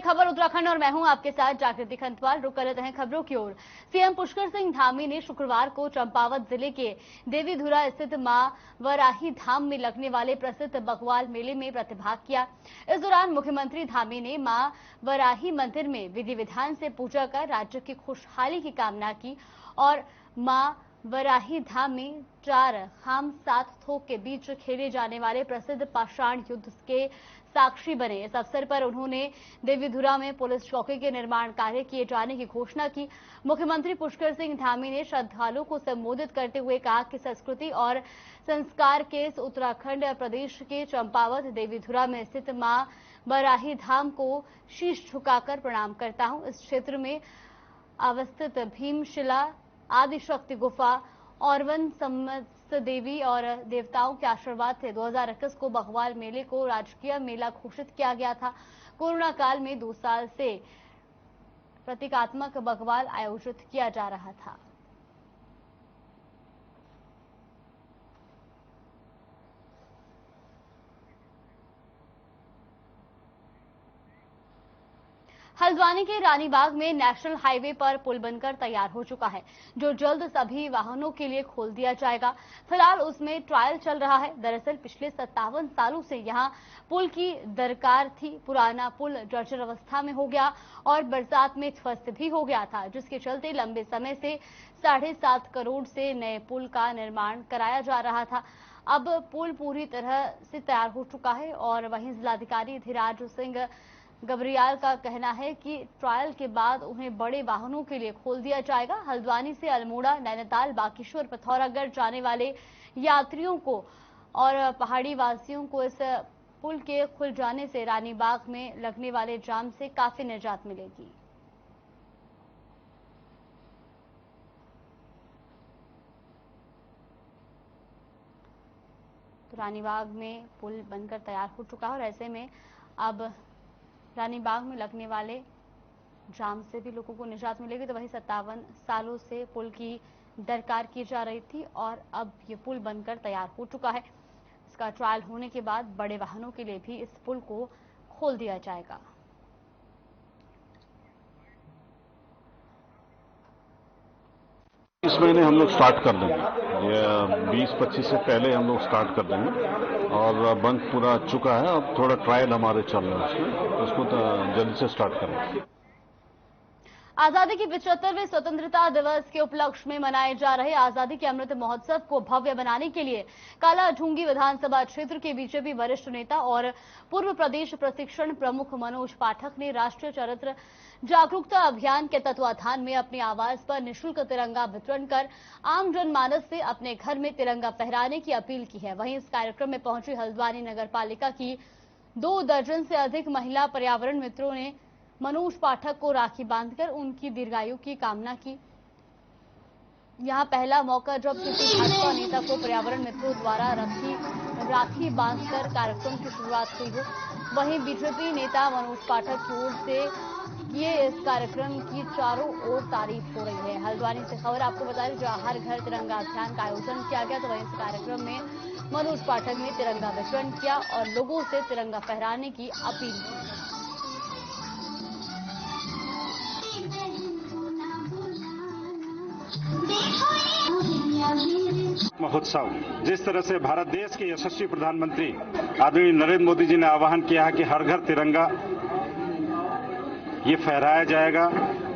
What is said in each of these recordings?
खबर उत्तराखंड और मैं हूं आपके साथ जागृति खंतवाल। रुक कर लेते हैं खबरों की ओर। सीएम पुष्कर सिंह धामी ने शुक्रवार को चंपावत जिले के देवीधुरा स्थित मां वराही धाम में लगने वाले प्रसिद्ध बकवाल मेले में प्रतिभाग किया। इस दौरान मुख्यमंत्री धामी ने मां वराही मंदिर में विधि विधान से पूजा कर राज्य की खुशहाली की कामना की और मां वराही धाम में 4 खाम 7 थोक के बीच खेले जाने वाले प्रसिद्ध पाषाण युद्ध के साक्षी बने। इस अवसर पर उन्होंने देवीधुरा में पुलिस चौकी के निर्माण कार्य किए जाने की घोषणा की। मुख्यमंत्री पुष्कर सिंह धामी ने श्रद्धालुओं को संबोधित करते हुए कहा कि संस्कृति और संस्कार के इस उत्तराखंड प्रदेश के चंपावत देवीधुरा में स्थित मां वराही धाम को शीश झुकाकर प्रणाम करता हूं। इस क्षेत्र में अवस्थित भीमशिला, आदिशक्ति गुफा और वन समस्त देवी और देवताओं के आशीर्वाद से 2021 को बकवाल मेले को राजकीय मेला घोषित किया गया था। कोरोना काल में 2 साल से प्रतीकात्मक बकवाल आयोजित किया जा रहा था। हल्द्वानी के रानीबाग में नेशनल हाईवे पर पुल बनकर तैयार हो चुका है, जो जल्द सभी वाहनों के लिए खोल दिया जाएगा। फिलहाल उसमें ट्रायल चल रहा है। दरअसल पिछले 57 सालों से यहां पुल की दरकार थी। पुराना पुल जर्जर अवस्था में हो गया और बरसात में ध्वस्त भी हो गया था, जिसके चलते लंबे समय से 7.5 करोड़ से नए पुल का निर्माण कराया जा रहा था। अब पुल पूरी तरह से तैयार हो चुका है और वहीं जिलाधिकारी धीराज सिंह गबरियाल का कहना है कि ट्रायल के बाद उन्हें बड़े वाहनों के लिए खोल दिया जाएगा। हल्द्वानी से अल्मोड़ा, नैनीताल, बागेश्वर, पिथौरागढ़ जाने वाले यात्रियों को और पहाड़ी वासियों को इस पुल के खुल जाने से रानीबाग में लगने वाले जाम से काफी निजात मिलेगी। तो रानीबाग में पुल बनकर तैयार हो चुका है और ऐसे में अब रानीबाग में लगने वाले जाम से भी लोगों को निजात मिलेगी। तो वही 57 सालों से पुल की दरकार की जा रही थी और अब ये पुल बनकर तैयार हो चुका है। इसका ट्रायल होने के बाद बड़े वाहनों के लिए भी इस पुल को खोल दिया जाएगा। इस महीने हम लोग स्टार्ट कर देंगे, ये 20-25 से पहले हम लोग स्टार्ट कर देंगे और बन पूरा चुका है। अब थोड़ा ट्रायल हमारे चल रहे हैं उसको तो जल्दी से स्टार्ट करेंगे। आजादी के 75वें स्वतंत्रता दिवस के उपलक्ष्य में मनाए जा रहे आजादी के अमृत महोत्सव को भव्य बनाने के लिए कालाढूंगी विधानसभा क्षेत्र के बीजेपी वरिष्ठ नेता और पूर्व प्रदेश प्रशिक्षण प्रमुख मनोज पाठक ने राष्ट्रीय चरित्र जागरूकता अभियान के तत्वाधान में अपने आवास पर निःशुल्क तिरंगा वितरण कर आम जनमानस से अपने घर में तिरंगा फहराने की अपील की है। वहीं इस कार्यक्रम में पहुंची हल्द्वानी नगर पालिका की 2 दर्जन से अधिक महिला पर्यावरण मित्रों ने मनोज पाठक को राखी बांधकर उनकी दीर्घायु की कामना की। यहां पहला मौका जब किसी भाजपा नेता को पर्यावरण मित्रों द्वारा राखी बांधकर कार्यक्रम की शुरुआत हुई हो। वहीं बीजेपी नेता मनोज पाठक की ओर से किए इस कार्यक्रम की चारों ओर तारीफ हो रही है। हल्द्वानी से खबर आपको बता दें, जहां हर घर तिरंगा अभियान का आयोजन किया गया। तो वहीं इस कार्यक्रम में मनोज पाठक ने तिरंगा वितरण किया और लोगों से तिरंगा फहराने की अपील की। महोत्सव जिस तरह से भारत देश के यशस्वी प्रधानमंत्री आदरणीय नरेंद्र मोदी जी ने आह्वान किया है कि हर घर तिरंगा ये फहराया जाएगा,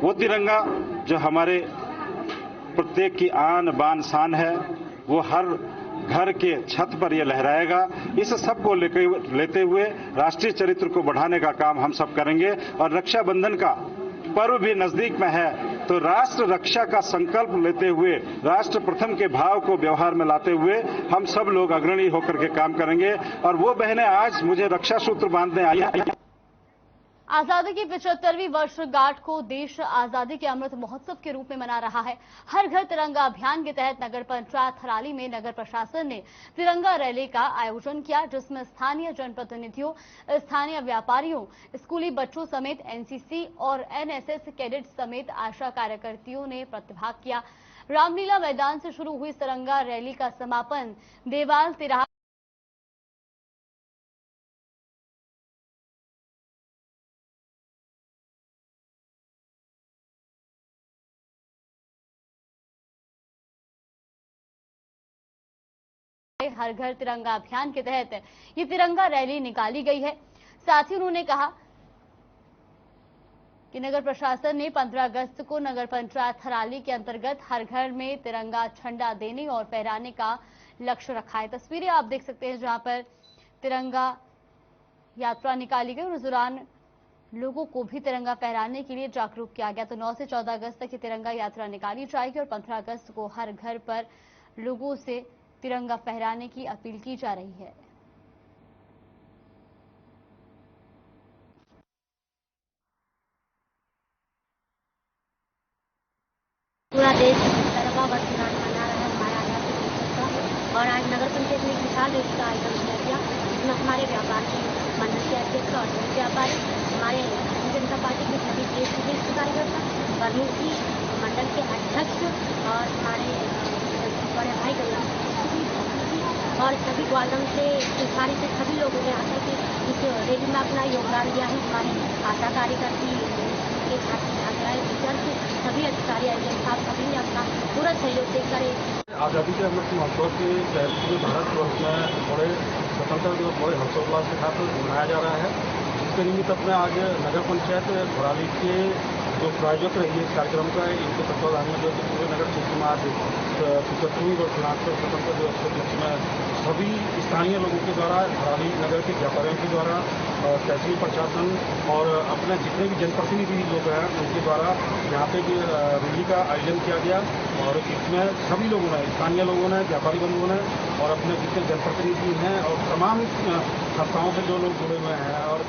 वो तिरंगा जो हमारे प्रत्येक की आन बान शान है, वो हर घर के छत पर ये लहराएगा। इस सब को लेते हुए राष्ट्रीय चरित्र को बढ़ाने का काम हम सब करेंगे और रक्षाबंधन का पर्व भी नजदीक में है, तो राष्ट्र रक्षा का संकल्प लेते हुए, राष्ट्र प्रथम के भाव को व्यवहार में लाते हुए हम सब लोग अग्रणी होकर के काम करेंगे। और वो बहनें आज मुझे रक्षा सूत्र बांधने आई हैं। आजादी की 75वीं वर्षगांठ को देश आजादी के अमृत महोत्सव के रूप में मना रहा है। हर घर तिरंगा अभियान के तहत नगर पंचायत थराली में नगर प्रशासन ने तिरंगा रैली का आयोजन किया, जिसमें स्थानीय जनप्रतिनिधियों, स्थानीय व्यापारियों, स्कूली बच्चों समेत एनसीसी और एनएसएस कैडेट समेत आशा कार्यकर्तियों ने प्रतिभाग किया। रामलीला मैदान से शुरू हुई तिरंगा रैली का समापन देवाल तिराहा से हर घर तिरंगा अभियान के तहत ये तिरंगा रैली निकाली गई है। साथ ही उन्होंने कहा कि नगर प्रशासन ने 15 अगस्त को नगर पंचायत हराली के अंतर्गत हर घर में तिरंगा झंडा देने और फहराने का लक्ष्य रखा है। तस्वीरें आप देख सकते हैं जहां पर तिरंगा यात्रा निकाली गई और उस दौरान लोगों को भी तिरंगा फहराने के लिए जागरूक किया गया। तो 9 से 14 अगस्त तक ये तिरंगा यात्रा निकाली जाएगी और 15 अगस्त को हर घर पर लोगों से तिरंगा फहराने की अपील की जा रही है। पूरा देश तिरंगा वर्ष मना रहा है हमारे आजादी और आज नगर पंचायत ने एक विशाल रैली का आयोजन किया जिसमें हमारे व्यापारी मंडल के अध्यक्ष और सभी व्यापारी, हमारे भारतीय जनता पार्टी के सभी देश कार्यकर्ता, प्रमुख जी, मंडल के अध्यक्ष और हमारे बड़े भाई और सभी ग्वालम से सारी से सभी लोगों ने आकर के इस रैली में अपना योगदान दिया है। हमारे आशा कार्यकर्ती के टीचर सभी अधिकारी साहब सभी ने अपना पूरा सहयोग देकर आज़ादी के अमृत महोत्सव के तहत पूरे भारतवर्ष में बड़े स्वतंत्रता दिवस बड़े हर्षोल्लास के साथ मनाया जा रहा है, जिसके निमित्त अपने आज नगर पंचायत भराली के जो प्रायोजक रही है इस कार्यक्रम का, इनके तत्वाधान में जो पूरे नगर क्षेत्र में आज 75वीं वर्षगांठ पर स्वतंत्रता दिवस के उपलक्ष्य में सभी स्थानीय लोगों के द्वारा, भराली नगर के व्यापारियों के द्वारा, तहसील प्रशासन और अपने जितने भी जनप्रतिनिधि लोग हैं उनके द्वारा यहाँ पे रैली का आयोजन किया गया और इसमें सभी लोगों ने, स्थानीय लोगों ने, व्यापारी बंधुओं ने और अपने जितने जनप्रतिनिधि हैं और तमाम संस्थाओं से जो लोग जुड़े हुए हैं। और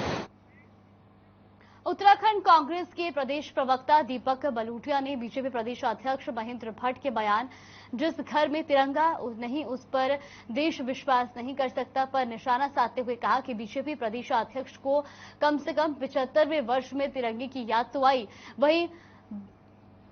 उत्तराखंड कांग्रेस के प्रदेश प्रवक्ता दीपक बलूटिया ने बीजेपी प्रदेश अध्यक्ष महेंद्र भट्ट के बयान जिस घर में तिरंगा नहीं उस पर देश विश्वास नहीं कर सकता पर निशाना साधते हुए कहा कि बीजेपी प्रदेश अध्यक्ष को कम से कम 75वें वर्ष में तिरंगे की याद तो आई। वहीं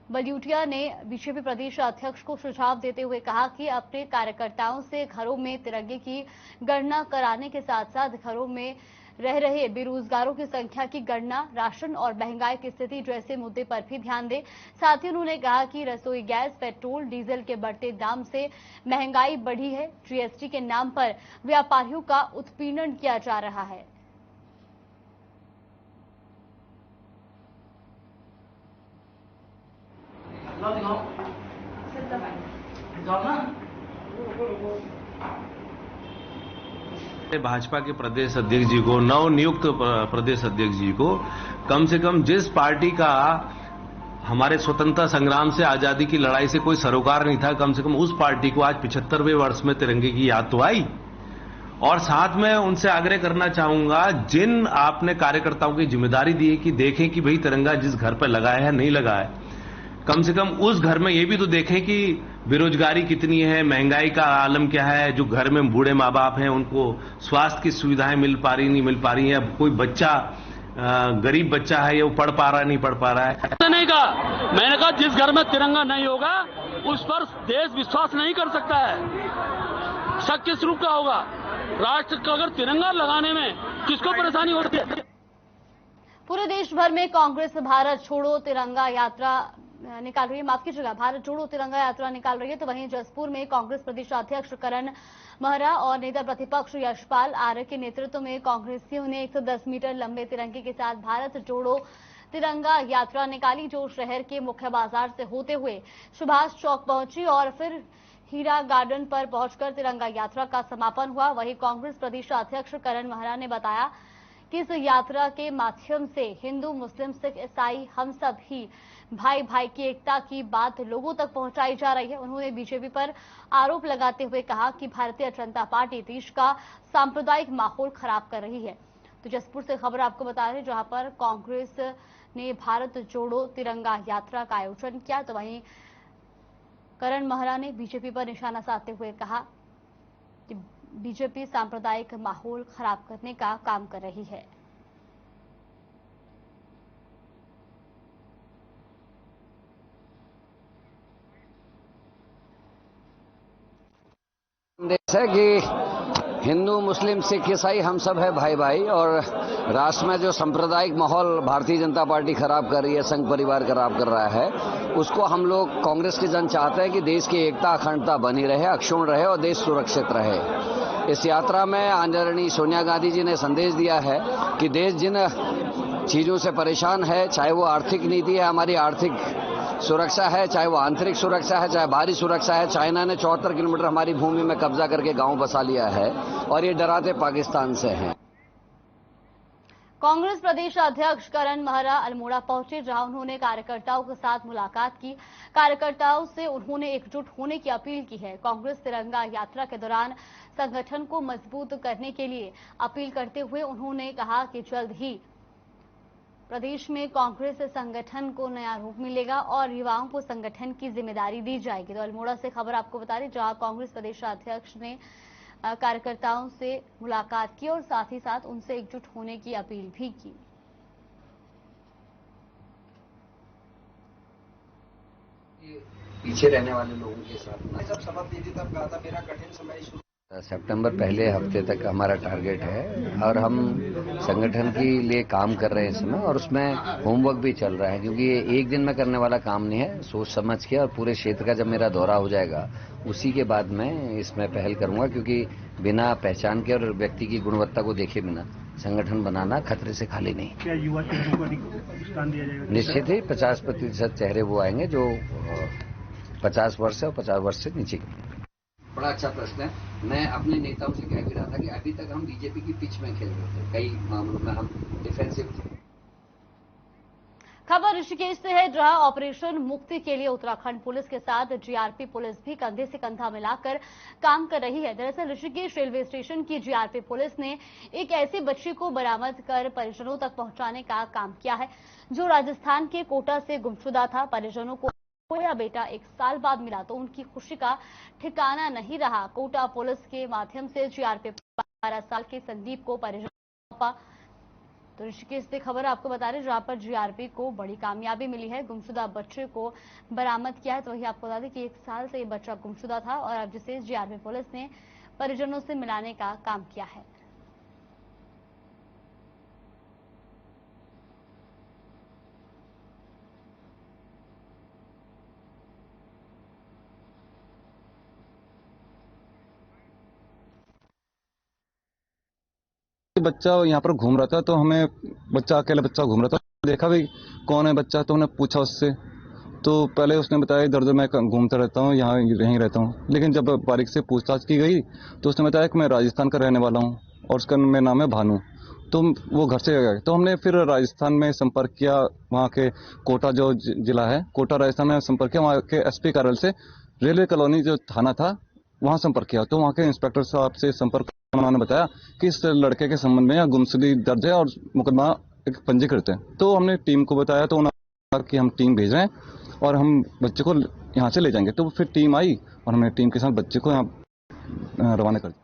बलूटिया ने बीजेपी प्रदेश अध्यक्ष को सुझाव देते हुए कहा कि अपने कार्यकर्ताओं से घरों में तिरंगे की गणना कराने के साथ साथ घरों में रह रहे बेरोजगारों की संख्या की गणना, राशन और महंगाई की स्थिति जैसे मुद्दे पर भी ध्यान दें। साथ ही उन्होंने कहा कि रसोई गैस, पेट्रोल, डीजल के बढ़ते दाम से महंगाई बढ़ी है। जीएसटी के नाम पर व्यापारियों का उत्पीड़न किया जा रहा है। भाजपा के प्रदेश अध्यक्ष जी को, नवनियुक्त प्रदेश अध्यक्ष जी को कम से कम जिस पार्टी का हमारे स्वतंत्रता संग्राम से, आजादी की लड़ाई से कोई सरोकार नहीं था, कम से कम उस पार्टी को आज 75वें वर्ष में तिरंगे की याद तो आई। और साथ में उनसे आग्रह करना चाहूंगा, जिन आपने कार्यकर्ताओं की जिम्मेदारी दी है कि देखें कि भाई तिरंगा जिस घर पर लगा है नहीं लगा है, कम से कम उस घर में ये भी तो देखें कि बेरोजगारी कितनी है, महंगाई का आलम क्या है, जो घर में बूढ़े माँ बाप हैं उनको स्वास्थ्य की सुविधाएं मिल पा रही नहीं मिल पा रही है, कोई बच्चा गरीब बच्चा है वो पढ़ पा रहा नहीं पढ़ पा रहा है। नहीं कहा, मैंने कहा जिस घर में तिरंगा नहीं होगा उस पर देश विश्वास नहीं कर सकता है। शक किस रूप का होगा? राष्ट्र का अगर तिरंगा लगाने में किसको परेशानी होती है? पूरे देश भर में कांग्रेस भारत छोड़ो तिरंगा यात्रा निकाल रही है, माफ कीजिएगा, भारत जोड़ो तिरंगा यात्रा निकाल रही है। तो वहीं जसपुर में कांग्रेस प्रदेश अध्यक्ष करण महरा और नेता प्रतिपक्ष यशपाल आर्य के नेतृत्व में कांग्रेसियों ने 110 मीटर लंबे तिरंगे के साथ भारत जोड़ो तिरंगा यात्रा निकाली, जो शहर के मुख्य बाजार से होते हुए सुभाष चौक पहुंची और फिर हीरा गार्डन पर पहुंचकर तिरंगा यात्रा का समापन हुआ। वहीं कांग्रेस प्रदेश अध्यक्ष करण महरा ने बताया कि इस यात्रा के माध्यम से हिंदू, मुस्लिम, सिख, ईसाई हम सब ही भाई भाई की एकता की बात लोगों तक पहुंचाई जा रही है। उन्होंने बीजेपी पर आरोप लगाते हुए कहा कि भारतीय जनता पार्टी देश का सांप्रदायिक माहौल खराब कर रही है। तो जसपुर से खबर आपको बता रहे हैं, जहां पर कांग्रेस ने भारत जोड़ो तिरंगा यात्रा का आयोजन किया। तो वहीं करण महरा ने बीजेपी पर निशाना साधते हुए कहा कि बीजेपी सांप्रदायिक माहौल खराब करने का काम कर रही है। संदेश है कि हिंदू मुस्लिम सिख ईसाई हम सब है भाई भाई, और राष्ट्र में जो सांप्रदायिक माहौल भारतीय जनता पार्टी खराब कर रही है, संघ परिवार खराब कर रहा है, उसको हम लोग कांग्रेस के जन चाहते हैं कि देश की एकता अखंडता बनी रहे, अक्षुण्ण रहे और देश सुरक्षित रहे। इस यात्रा में आदरणीय सोनिया गांधी जी ने संदेश दिया है कि देश जिन चीजों से परेशान है, चाहे वो आर्थिक नीति है, हमारी आर्थिक सुरक्षा है, चाहे वो आंतरिक सुरक्षा है, चाहे बाहरी सुरक्षा है। चाइना ने 74 किलोमीटर हमारी भूमि में कब्जा करके गांव बसा लिया है और ये डराते पाकिस्तान से हैं। कांग्रेस प्रदेश अध्यक्ष करण महरा अल्मोड़ा पहुंचे, जहां उन्होंने कार्यकर्ताओं के साथ मुलाकात की। कार्यकर्ताओं से उन्होंने एकजुट होने की अपील की है। कांग्रेस तिरंगा यात्रा के दौरान संगठन को मजबूत करने के लिए अपील करते हुए उन्होंने कहा कि जल्द ही प्रदेश में कांग्रेस संगठन को नया रूप मिलेगा और युवाओं को संगठन की जिम्मेदारी दी जाएगी। तो अल्मोड़ा से खबर आपको बता दें, जहां कांग्रेस प्रदेश अध्यक्ष ने कार्यकर्ताओं से मुलाकात की और साथ ही साथ उनसे एकजुट होने की अपील भी की। पीछे रहने वाले लोगों के साथ जब शपथ ली थी तब कहा था मेरा कठिन समय शुरू। सितंबर पहले हफ्ते तक हमारा टारगेट है और हम संगठन के लिए काम कर रहे हैं इस समय, और उसमें होमवर्क भी चल रहा है, क्योंकि ये एक दिन में करने वाला काम नहीं है। सोच समझ के और पूरे क्षेत्र का जब मेरा दौरा हो जाएगा उसी के बाद मैं इसमें पहल करूंगा, क्योंकि बिना पहचान के और व्यक्ति की गुणवत्ता को देखे बिना संगठन बनाना खतरे से खाली नहीं। क्या युवा चेहरों को स्थान दिया जाएगा? निश्चित ही 50% चेहरे वो आएंगे जो 50 वर्ष और 50 वर्ष से नीचे के। बड़ा अच्छा प्रश्न है। मैं अपने नेताओं से कह भी रहा था कि अभी तक हम बीजेपी की पिच में खेल रहे थे, कई मामलों में हम डिफेंसिव थे। खबर ऋषिकेश से है, जहां ऑपरेशन मुक्ति के लिए उत्तराखंड पुलिस के साथ जीआरपी पुलिस भी कंधे से कंधा मिलाकर काम कर रही है। दरअसल ऋषिकेश रेलवे स्टेशन की जीआरपी पुलिस ने एक ऐसे बच्चे को बरामद कर परिजनों तक पहुंचाने का काम किया है, जो राजस्थान के कोटा से गुमशुदा था। परिजनों को खोया बेटा 1 साल बाद मिला तो उनकी खुशी का ठिकाना नहीं रहा। कोटा पुलिस के माध्यम से जीआरपी 12 साल के संदीप को परिजनों को सौंपा। तो ऋषिकेश से खबर आपको बता रहे, जहां पर जीआरपी को बड़ी कामयाबी मिली है, गुमशुदा बच्चे को बरामद किया है। तो वही आपको बता दें कि 1 साल से ये बच्चा गुमशुदा था और अब जिसे जीआरपी पुलिस ने परिजनों से मिलाने का काम किया है। बच्चा यहाँ पर घूम रहा था, तो हमें अकेला बच्चा घूम रहा था, देखा भी कौन है बच्चा, तो हमने पूछा उससे। तो पहले उसने बताया इधर मैं घूमता रहता हूँ, यहाँ यहीं रहता हूँ। लेकिन जब बारीक से पूछताछ की गई तो उसने बताया कि मैं राजस्थान का रहने वाला हूँ और उसका मेरा नाम है भानु। तो वो घर से गए, तो हमने फिर राजस्थान में संपर्क किया, वहाँ के कोटा जो जिला है, कोटा राजस्थान में संपर्क किया। वहाँ के एसपी कार्यालय से रेलवे कॉलोनी जो थाना था वहाँ संपर्क किया, तो वहाँ के इंस्पेक्टर साहब से संपर्क उन्होंने बताया कि इस लड़के के संबंध में गुमशुदगी दर्ज है और मुकदमा पंजीकृत है। तो हमने टीम को बताया, तो उन्होंने कहा कि हम टीम भेज रहे हैं और हम बच्चे को यहाँ से ले जाएंगे। तो फिर टीम आई और हमने टीम के साथ बच्चे को यहाँ रवाना कर दिया।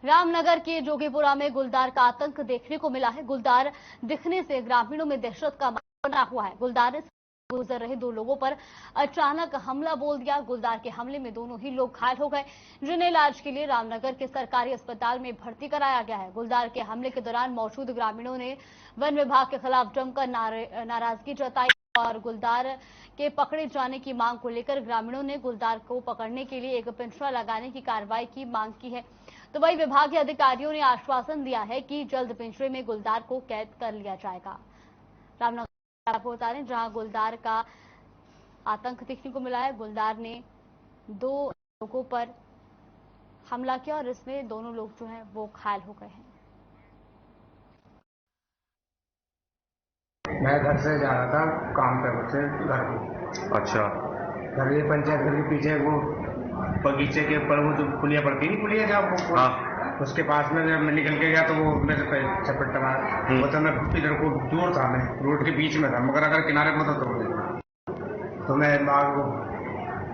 रामनगर के जोगीपुरा में गुलदार का आतंक देखने को मिला है। गुलदार दिखने से ग्रामीणों में दहशत का माहौल बना हुआ है। गुलदार ने गुजर रहे 2 लोगों पर अचानक हमला बोल दिया। गुलदार के हमले में दोनों ही लोग घायल हो गए, जिन्हें इलाज के लिए रामनगर के सरकारी अस्पताल में भर्ती कराया गया है। गुलदार के हमले के दौरान मौजूद ग्रामीणों ने वन विभाग के खिलाफ जमकर नाराजगी जताई और गुलदार के पकड़े जाने की मांग को लेकर ग्रामीणों ने गुलदार को पकड़ने के लिए एक पिंजरा लगाने की कार्रवाई की मांग की है। तो वही विभाग के अधिकारियों ने आश्वासन दिया है कि जल्द पिंजरे में गुलदार को कैद कर लिया जाएगा। रामनगर आपको बता दें, जहां गुलदार का आतंक देखने को मिला है। गुलदार ने 2 लोगों पर हमला किया और इसमें दोनों लोग जो हैं वो घायल हो गए हैं। मैं घर से जा रहा था काम पे, बच्चे घर को। अच्छा। घर ये पंचायत घर के पीछे वो बगीचे के ऊपर वो जो पुलिया पड़ती नहीं, पुलिया जहाँ, हाँ, उसके पास में जब मैं निकल के गया तो वो मेरे पे चपेट मारा। वो तो मैं इधर को दूर था, मैं रोड के बीच में था, मगर अगर किनारे में होता तो मैं आग को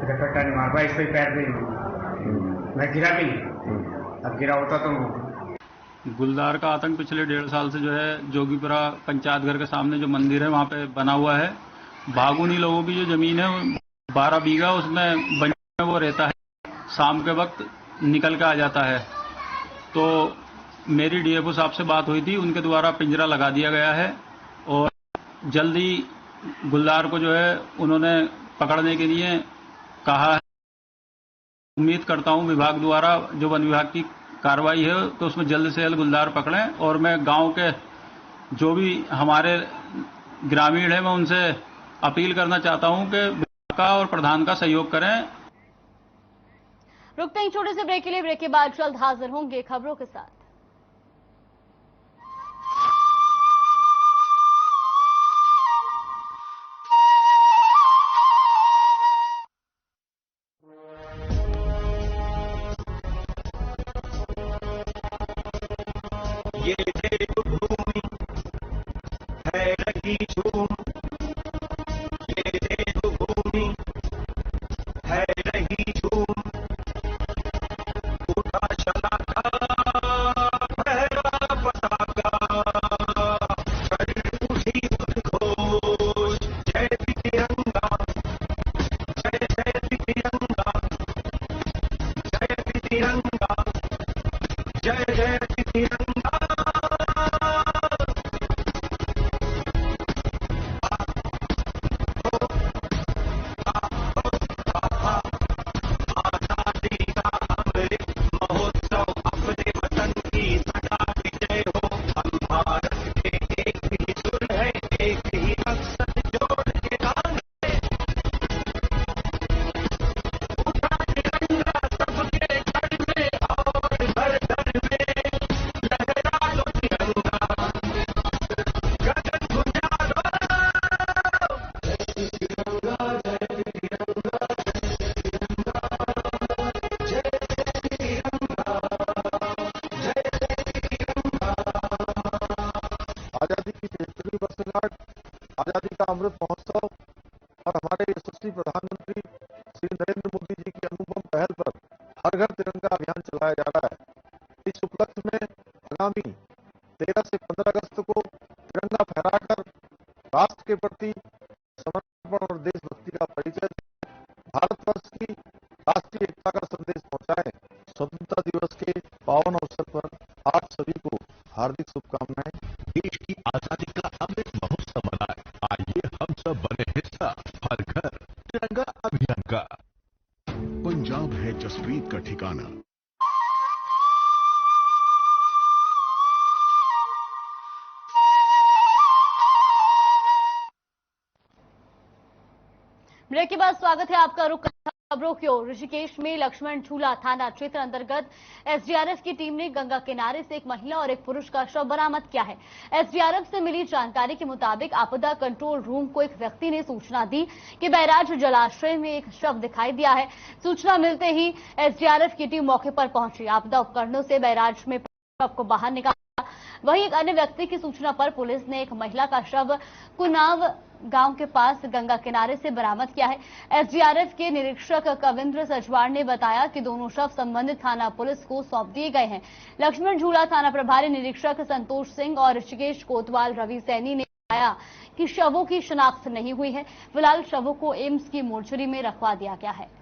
रखट्टा नहीं मार पाया, इस पे पैर भी नहीं, मैं गिरा भी नहीं। अब गिरा होता तो। गुलदार का आतंक पिछले 1.5 साल से जो है जोगीपुरा पंचायत घर के सामने जो मंदिर है वहाँ पे बना हुआ है। बागुनी लोगों की जो जमीन है 12 बीघा, उसमें वो रहता है। शाम के वक्त निकल के आ जाता है तो मेरी डीएफओ साहब से बात हुई थी, उनके द्वारा पिंजरा लगा दिया गया है और जल्दी गुलदार को जो है उन्होंने पकड़ने के लिए कहा है। उम्मीद करता हूं विभाग द्वारा जो वन विभाग की कार्रवाई है तो उसमें जल्द से जल्द गुलदार पकड़ें, और मैं गांव के जो भी हमारे ग्रामीण हैं मैं उनसे अपील करना चाहता हूं कि विभाग का और प्रधान का सहयोग करें। रुकते हैं छोटे से ब्रेक के लिए। ब्रेक के बाद जल्द हाजिर होंगे खबरों के साथ। ये देवभूमि है रही झूम, ये देवभूमि है रही झूम, उठा शलाका फहरा पताका, कर उठी उद्घोष, जय तिरंगा, जय जय तिरंगा, जय तिरंगा, जय जय तिरंगा। आजादी का अमृत महोत्सव और हमारे यशस्वी प्रधानमंत्री श्री नरेंद्र मोदी जी की अनुपम पहल पर हर घर तिरंगा अभियान चलाया जा रहा है। इस उपलक्ष्य में आगामी 13 से 15 अगस्त को तिरंगा फहराकर राष्ट्र के प्रति समर्पण और देशभक्ति का परिचय दें, भारतवर्ष की राष्ट्रीय एकता का संदेश पहुंचाएं। स्वतंत्रता दिवस के पावन अवसर पर आप सभी को हार्दिक शुभकामनाएं। देश की आजादी का अमृत महोत्सव मनाए, आइए हम सब बने हिस्सा हर घर तिरंगा अभियान का। पंजाब है जसप्रीत का ठिकाना। ब्रेक के बाद स्वागत है आपका। रुक खबरों की ओर। ऋषिकेश में लक्ष्मण झूला थाना क्षेत्र अंतर्गत एसडीआरएफ की टीम ने गंगा किनारे से एक महिला और एक पुरुष का शव बरामद किया है। एसडीआरएफ से मिली जानकारी के मुताबिक आपदा कंट्रोल रूम को एक व्यक्ति ने सूचना दी कि बैराज जलाशय में एक शव दिखाई दिया है। सूचना मिलते ही एसडीआरएफ की टीम मौके पर पहुंची। आपदा उपकरणों से बैराज में शव को बाहर निकाला। वहीं एक अन्य व्यक्ति की सूचना पर पुलिस ने एक महिला का शव कुनाव गांव के पास गंगा किनारे से बरामद किया है। एसडीआरएफ के निरीक्षक कविंद्र सजवार ने बताया कि दोनों शव संबंधित थाना पुलिस को सौंप दिए गए हैं। लक्ष्मण झूला थाना प्रभारी निरीक्षक संतोष सिंह और ऋषिकेश कोतवाल रवि सैनी ने बताया कि शवों की शिनाख्त नहीं हुई है। फिलहाल शवों को एम्स की मोर्चरी में रखवा दिया गया है।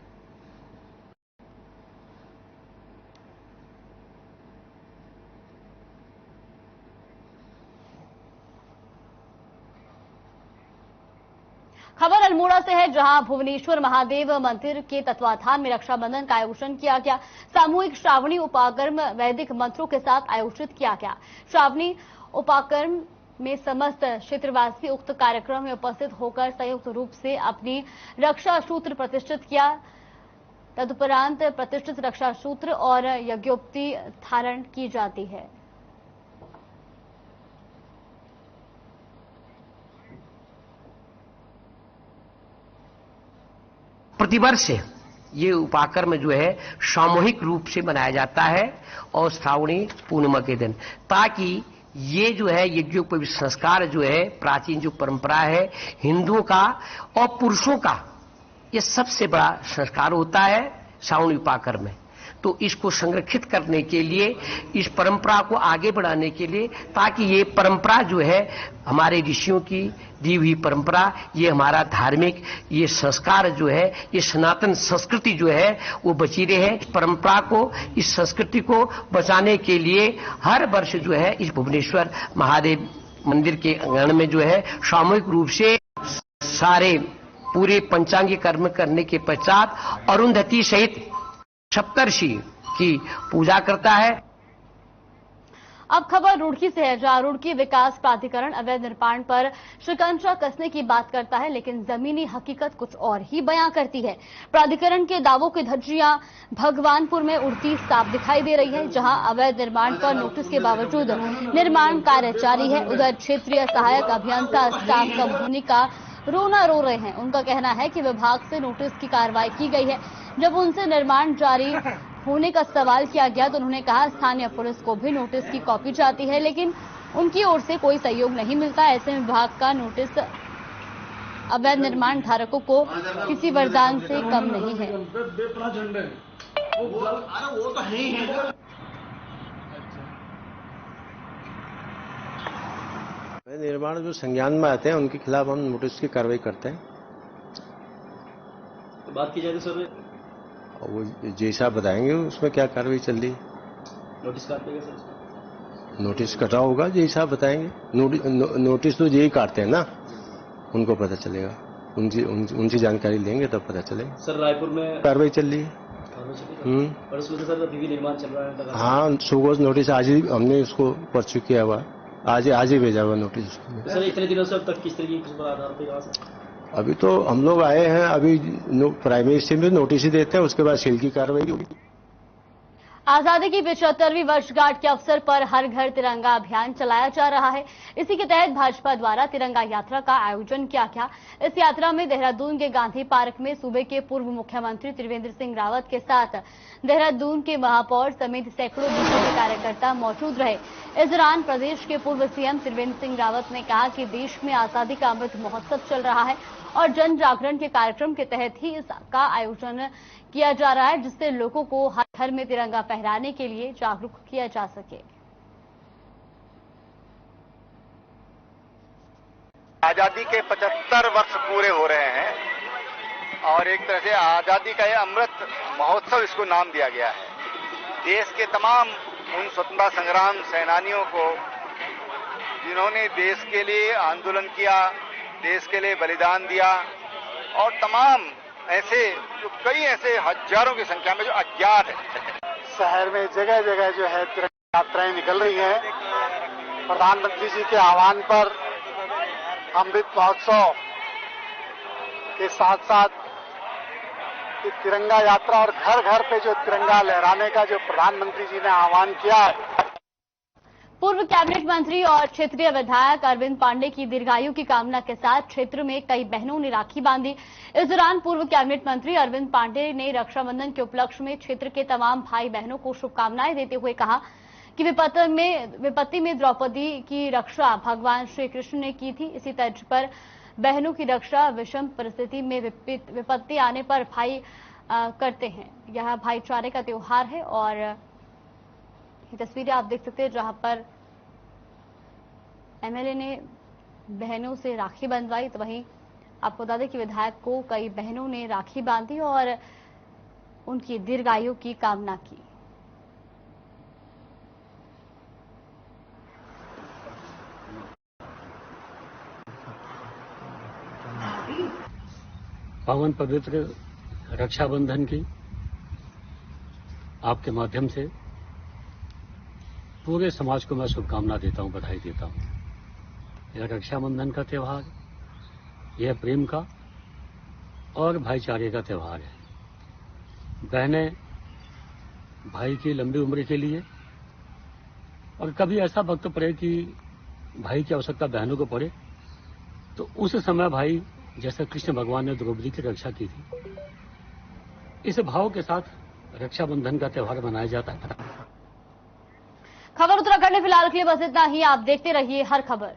खबर अल्मोड़ा से है, जहां भुवनेश्वर महादेव मंदिर के तत्वाधान में रक्षाबंधन का आयोजन किया गया। सामूहिक श्रावणी उपाकर्म वैदिक मंत्रों के साथ आयोजित किया गया। श्रावणी उपाकर्म में समस्त क्षेत्रवासी उक्त कार्यक्रम में उपस्थित होकर संयुक्त रूप से अपनी रक्षा सूत्र प्रतिष्ठित किया। तदुपरांत प्रतिष्ठित रक्षा सूत्र और यज्ञोक्ति धारण की जाती है। प्रतिवर्ष ये उपाकर्म जो है सामूहिक रूप से मनाया जाता है और श्रावणी पूर्णिमा के दिन, ताकि ये जो है यज्ञोपवीत संस्कार जो है प्राचीन जो परंपरा है हिंदुओं का और पुरुषों का, ये सबसे बड़ा संस्कार होता है श्रावणी उपाकर्म में। तो इसको संरक्षित करने के लिए, इस परंपरा को आगे बढ़ाने के लिए, ताकि ये परंपरा जो है हमारे ऋषियों की दी हुई परंपरा, ये हमारा धार्मिक ये संस्कार जो है, ये सनातन संस्कृति जो है वो बची रहे। परंपरा को, इस संस्कृति को बचाने के लिए हर वर्ष जो है इस भुवनेश्वर महादेव मंदिर के आंगन में जो है सामूहिक रूप से सारे पूरे पंचांगी कर्म करने के पश्चात अरुंधति सहित सप्तर्षि की पूजा करता है। अब खबर रुड़की से है, जहां रुड़की विकास प्राधिकरण अवैध निर्माण पर शिकंजा कसने की बात करता है, लेकिन जमीनी हकीकत कुछ और ही बयां करती है। प्राधिकरण के दावों की धज्जियां भगवानपुर में उड़ती साफ दिखाई दे रही है, जहां अवैध निर्माण पर नोटिस के बावजूद निर्माण कार्य जारी है। उधर क्षेत्रीय सहायक अभियंता स्टाफ कम होने का रोना रो रहे हैं। उनका कहना है कि विभाग से नोटिस की कार्रवाई की गई है। जब उनसे निर्माण जारी होने का सवाल किया गया तो उन्होंने कहा स्थानीय पुलिस को भी नोटिस की कॉपी जाती है, लेकिन उनकी ओर से कोई सहयोग नहीं मिलता। ऐसे में विभाग का नोटिस अवैध निर्माण धारकों को किसी वरदान से कम नहीं है। निर्माण जो संज्ञान में आते हैं उनके खिलाफ हम नोटिस की कार्रवाई करते हैं। तो बात की जाए तो सर वो जैसा बताएंगे उसमें क्या कार्रवाई चल रही है। नोटिस काटेगा सर? नोटिस कटा होगा जैसा बताएंगे। नोटिस तो यही काटते हैं ना, उनको पता चलेगा, उनसे जानकारी लेंगे तब पता चलेगा। सर रायपुर में कार्रवाई चल रही है। पर उसमें सर अभी निर्माण चल रहा है। हाँ, सुबह नोटिस आज ही हमने उसको पर्चू किया हुआ, आज ही भेजा हुआ नोटिस। सर इतने दिनों से अब तक किस तरीके के आधार पर? अभी तो हम लोग आए हैं, अभी प्राइमरी स्टेज में नोटिस ही देते हैं, उसके बाद सील की कार्रवाई होगी। आजादी की 75वीं वर्षगांठ के अवसर पर हर घर तिरंगा अभियान चलाया जा रहा है। इसी के तहत भाजपा द्वारा तिरंगा यात्रा का आयोजन किया गया। इस यात्रा में देहरादून के गांधी पार्क में सूबे के पूर्व मुख्यमंत्री त्रिवेंद्र सिंह रावत के साथ देहरादून के महापौर समेत सैकड़ों बीजेपी कार्यकर्ता मौजूद रहे। इस दौरान प्रदेश के पूर्व सीएम त्रिवेंद्र सिंह रावत ने कहा कि देश में आजादी का अमृत महोत्सव चल रहा है और जन जागरण के कार्यक्रम के तहत ही इसका आयोजन किया जा रहा है, जिससे लोगों को हर घर में तिरंगा फहराने के लिए जागरूक किया जा सके। आजादी के 75 वर्ष पूरे हो रहे हैं और एक तरह से आजादी का यह अमृत महोत्सव इसको नाम दिया गया है। देश के तमाम उन स्वतंत्रता संग्राम सेनानियों को जिन्होंने देश के लिए आंदोलन किया, देश के लिए बलिदान दिया, और तमाम ऐसे जो कई ऐसे हजारों की संख्या में जो अज्ञात है। शहर में जगह जगह जो है तिरंगा यात्राएं निकल रही हैं। प्रधानमंत्री जी के आह्वान पर अमृत महोत्सव के साथ साथ तिरंगा यात्रा और घर घर पे जो तिरंगा लहराने का जो प्रधानमंत्री जी ने आह्वान किया है। पूर्व कैबिनेट मंत्री और क्षेत्रीय विधायक अरविंद पांडे की दीर्घायु की कामना के साथ क्षेत्र में कई बहनों ने राखी बांधी। इस दौरान पूर्व कैबिनेट मंत्री अरविंद पांडे ने रक्षाबंधन के उपलक्ष्य में क्षेत्र के तमाम भाई बहनों को शुभकामनाएं देते हुए कहा कि विपत्ति में द्रौपदी की रक्षा भगवान श्री कृष्ण ने की थी। इसी तर्ज पर बहनों की रक्षा विषम परिस्थिति में विपत्ति आने पर भाई करते हैं। यह भाईचारे का त्योहार है और ये तस्वीरें आप देख सकते हैं जहां पर एमएलए ने बहनों से राखी बंधवाई, तो वहीं आपको बता दें कि विधायक को कई बहनों ने राखी बांधी और उनकी दीर्घायु की कामना की। पावन पवित्र रक्षाबंधन की आपके माध्यम से पूरे समाज को मैं शुभकामना देता हूं, बधाई देता हूं। यह रक्षाबंधन का त्यौहार, यह प्रेम का और भाईचारे का त्यौहार है। बहनें भाई की लंबी उम्र के लिए, और कभी ऐसा वक्त पड़े कि भाई की आवश्यकता बहनों को पड़े, तो उस समय भाई जैसे कृष्ण भगवान ने द्रौपदी की रक्षा की थी, इस भाव के साथ रक्षाबंधन का त्यौहार मनाया जाता है। खबर उत्तराखंड में फिलहाल के लिए बस इतना ही। आप देखते रहिए हर खबर।